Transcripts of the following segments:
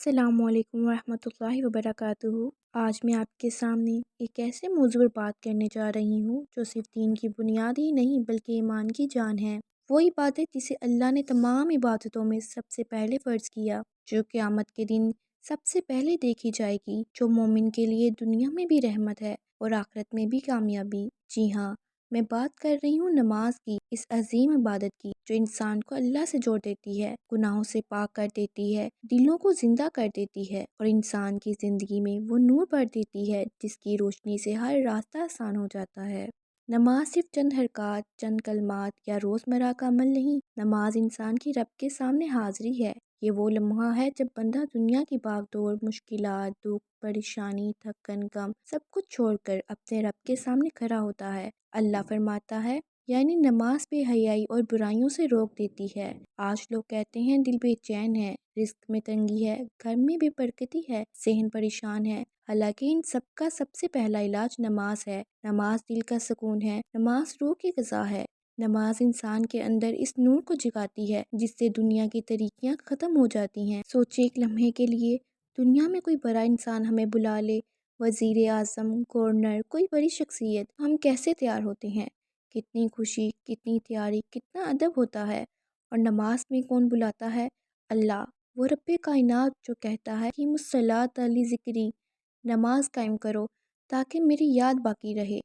السلام علیکم ورحمۃ اللہ وبرکاتہ۔ آج میں آپ کے سامنے ایک ایسے موضوع پر بات کرنے جا رہی ہوں جو صرف دین کی بنیاد ہی نہیں بلکہ ایمان کی جان ہے۔ وہ عبادت جسے اللہ نے تمام عبادتوں میں سب سے پہلے فرض کیا، جو قیامت کے دن سب سے پہلے دیکھی جائے گی، جو مومن کے لیے دنیا میں بھی رحمت ہے اور آخرت میں بھی کامیابی۔ جی ہاں، میں بات کر رہی ہوں نماز کی، اس عظیم عبادت کی جو انسان کو اللہ سے جوڑ دیتی ہے، گناہوں سے پاک کر دیتی ہے، دلوں کو زندہ کر دیتی ہے اور انسان کی زندگی میں وہ نور بھر دیتی ہے جس کی روشنی سے ہر راستہ آسان ہو جاتا ہے۔ نماز صرف چند حرکات، چند کلمات یا روزمرہ کا عمل نہیں، نماز انسان کی رب کے سامنے حاضری ہے۔ یہ وہ لمحہ ہے جب بندہ دنیا کی بھاگ دوڑ، مشکلات، دکھ، پریشانی، تھکن، غم سب کچھ چھوڑ کر اپنے رب کے سامنے کھڑا ہوتا ہے۔ اللہ فرماتا ہے، یعنی نماز بے حیائی اور برائیوں سے روک دیتی ہے۔ آج لوگ کہتے ہیں دل بے چین ہے، رزق میں تنگی ہے، گھر میں بے برکتی ہے، ذہن پریشان ہے، حالانکہ ان سب کا سب سے پہلا علاج نماز ہے۔ نماز دل کا سکون ہے، نماز روح کی غذا ہے۔ نماز انسان کے اندر اس نور کو جگاتی ہے جس سے دنیا کی تاریکیاں ختم ہو جاتی ہیں۔ سوچے ایک لمحے کے لیے، دنیا میں کوئی بڑا انسان ہمیں بلا لے، وزیر اعظم، گورنر، کوئی بڑی شخصیت، ہم کیسے تیار ہوتے ہیں؟ کتنی خوشی، کتنی تیاری، کتنا ادب ہوتا ہے۔ اور نماز میں کون بلاتا ہے؟ اللہ، وہ رب کائنات جو کہتا ہے کہ الصلاۃ علی ذکری، نماز قائم کرو تاکہ میری یاد باقی رہے۔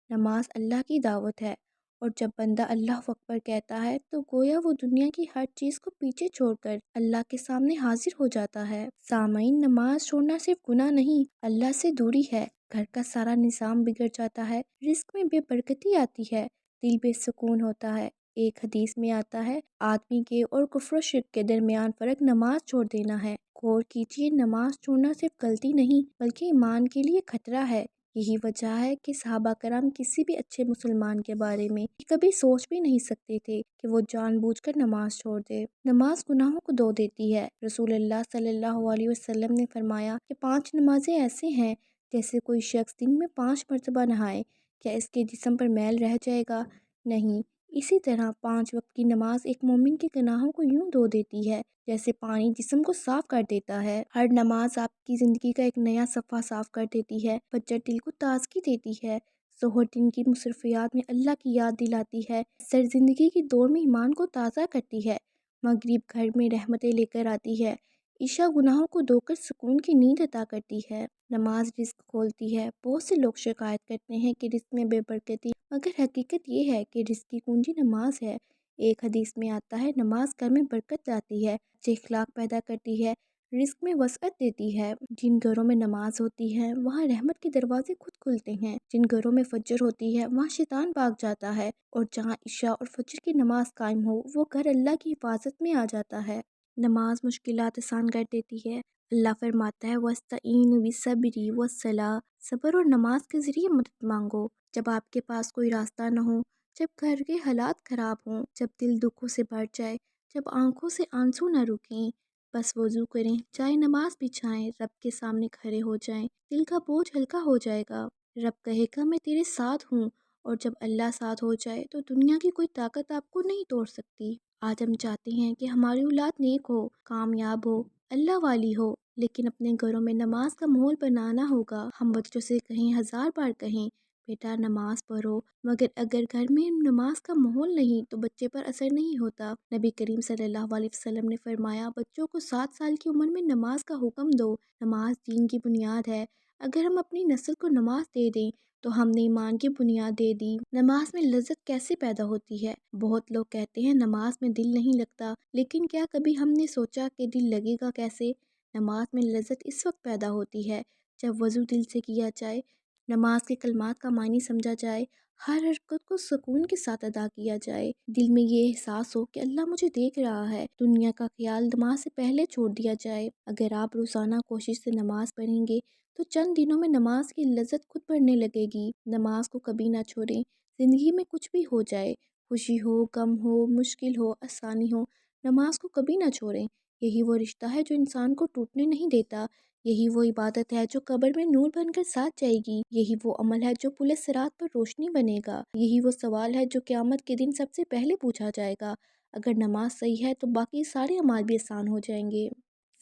نماز اللہ کی دعوت ہے، اور جب بندہ اللہ اکبر کہتا ہے تو گویا وہ دنیا کی ہر چیز کو پیچھے چھوڑ کر اللہ کے سامنے حاضر ہو جاتا ہے۔ سامعین، نماز چھوڑنا صرف گناہ نہیں، اللہ سے دوری ہے۔ گھر کا سارا نظام بگڑ جاتا ہے، رزق میں بے برکتی آتی ہے، دل بے سکون ہوتا ہے۔ ایک حدیث میں آتا ہے، آدمی کے اور کفر و شرک کے درمیان فرق نماز چھوڑ دینا ہے۔ غور کیجیے، نماز چھوڑنا صرف غلطی نہیں بلکہ ایمان کے لیے خطرہ ہے۔ یہی وجہ ہے کہ صحابہ کرام کسی بھی اچھے مسلمان کے بارے میں کبھی سوچ بھی نہیں سکتے تھے کہ وہ جان بوجھ کر نماز چھوڑ دے۔ نماز گناہوں کو دھو دیتی ہے۔ رسول اللہ صلی اللہ علیہ وسلم نے فرمایا کہ 5 نمازیں ایسے ہیں جیسے کوئی شخص دن میں 5 مرتبہ نہائے، کیا اس کے جسم پر میل رہ جائے گا؟ نہیں۔ اسی طرح 5 وقت کی نماز ایک مومن کے گناہوں کو یوں دھو دیتی ہے جیسے پانی جسم کو صاف کر دیتا ہے۔ ہر نماز آپ کی زندگی کا ایک نیا صفحہ صاف کر دیتی ہے۔ فجر دل کو تازگی دیتی ہے، ظہر دن کی مصروفیات میں اللہ کی یاد دلاتی ہے، عصر زندگی کی دوڑ میں ایمان کو تازہ کرتی ہے، مغرب گھر میں رحمتیں لے کر آتی ہے، عشاء گناہوں کو دھو کر سکون کی نیند عطا کرتی ہے۔ نماز رزق کھولتی ہے۔ بہت سے لوگ شکایت کرتے ہیں کہ رزق میں بے برکتی، مگر حقیقت یہ ہے کہ رزق کی کنجی نماز ہے۔ ایک حدیث میں آتا ہے، نماز گھر میں برکت لاتی ہے، اچھے اخلاق پیدا کرتی ہے، رزق میں وسعت دیتی ہے۔ جن گھروں میں نماز ہوتی ہے وہاں رحمت کے دروازے خود کھلتے ہیں۔ جن گھروں میں فجر ہوتی ہے وہاں شیطان بھاگ جاتا ہے، اور جہاں عشاء اور فجر کی نماز قائم ہو وہ گھر اللہ کی حفاظت میں آ جاتا ہے۔ نماز مشکلات آسان کر دیتی ہے۔ اللہ فرماتا ہے، وَاسْتَعِینُوا بِالصَّبْرِ وَالصَّلَاةِ، صبر اور نماز کے ذریعے مدد مانگو۔ جب آپ کے پاس کوئی راستہ نہ ہو، جب گھر کے حالات خراب ہوں، جب دل دکھوں سے بھر جائے، جب آنکھوں سے آنسو نہ رکیں، بس وضو کریں، چاہے نماز بچھائیں، رب کے سامنے کھڑے ہو جائیں، دل کا بوجھ ہلکا ہو جائے گا۔ رب کہے گا، میں تیرے ساتھ ہوں، اور جب اللہ ساتھ ہو جائے تو دنیا کی کوئی طاقت آپ کو نہیں توڑ سکتی۔ آج ہم چاہتے ہیں کہ ہماری اولاد نیک ہو، کامیاب ہو، اللہ والی ہو، لیکن اپنے گھروں میں نماز کا ماحول بنانا ہوگا۔ ہم بچوں سے کہیں، 1000 بار کہیں، بیٹا نماز پڑھو، مگر اگر گھر میں نماز کا ماحول نہیں تو بچے پر اثر نہیں ہوتا۔ نبی کریم صلی اللہ علیہ وسلم نے فرمایا، بچوں کو 7 سال کی عمر میں نماز کا حکم دو۔ نماز دین کی بنیاد ہے۔ اگر ہم اپنی نسل کو نماز دے دیں تو ہم نے ایمان کی بنیاد دے دی۔ نماز میں لذت کیسے پیدا ہوتی ہے؟ بہت لوگ کہتے ہیں نماز میں دل نہیں لگتا، لیکن کیا کبھی ہم نے سوچا کہ دل لگے گا کیسے؟ نماز میں لذت اس وقت پیدا ہوتی ہے جب وضو دل سے کیا جائے، نماز کے کلمات کا معنی سمجھا جائے، ہر حرکت کو سکون کے ساتھ ادا کیا جائے، دل میں یہ احساس ہو کہ اللہ مجھے دیکھ رہا ہے، دنیا کا خیال نماز سے پہلے چھوڑ دیا جائے۔ اگر آپ روزانہ کوشش سے نماز پڑھیں گے تو چند دنوں میں نماز کی لذت خود بڑھنے لگے گی۔ نماز کو کبھی نہ چھوڑیں، زندگی میں کچھ بھی ہو جائے، خوشی ہو، غم ہو، مشکل ہو، آسانی ہو، نماز کو کبھی نہ چھوڑیں۔ یہی وہ رشتہ ہے جو انسان کو ٹوٹنے نہیں دیتا، یہی وہ عبادت ہے جو قبر میں نور بن کر ساتھ جائے گی، یہی وہ عمل ہے جو پل صراط پر روشنی بنے گا، یہی وہ سوال ہے جو قیامت کے دن سب سے پہلے پوچھا جائے گا۔ اگر نماز صحیح ہے تو باقی سارے اعمال بھی آسان ہو جائیں گے۔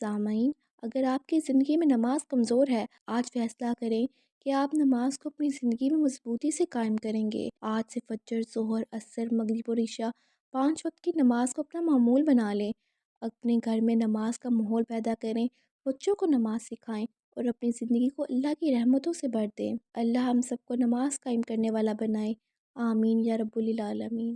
سامعین، اگر آپ کی زندگی میں نماز کمزور ہے، آج فیصلہ کریں کہ آپ نماز کو اپنی زندگی میں مضبوطی سے قائم کریں گے۔ آج سے فجر، ظہر، عصر، مغرب اور عشاء 5 وقت کی نماز کو اپنا معمول بنا لیں۔ اپنے گھر میں نماز کا ماحول پیدا کریں، بچوں کو نماز سکھائیں اور اپنی زندگی کو اللہ کی رحمتوں سے بھر دیں۔ اللہ ہم سب کو نماز قائم کرنے والا بنائے۔ آمین یا رب العالمین۔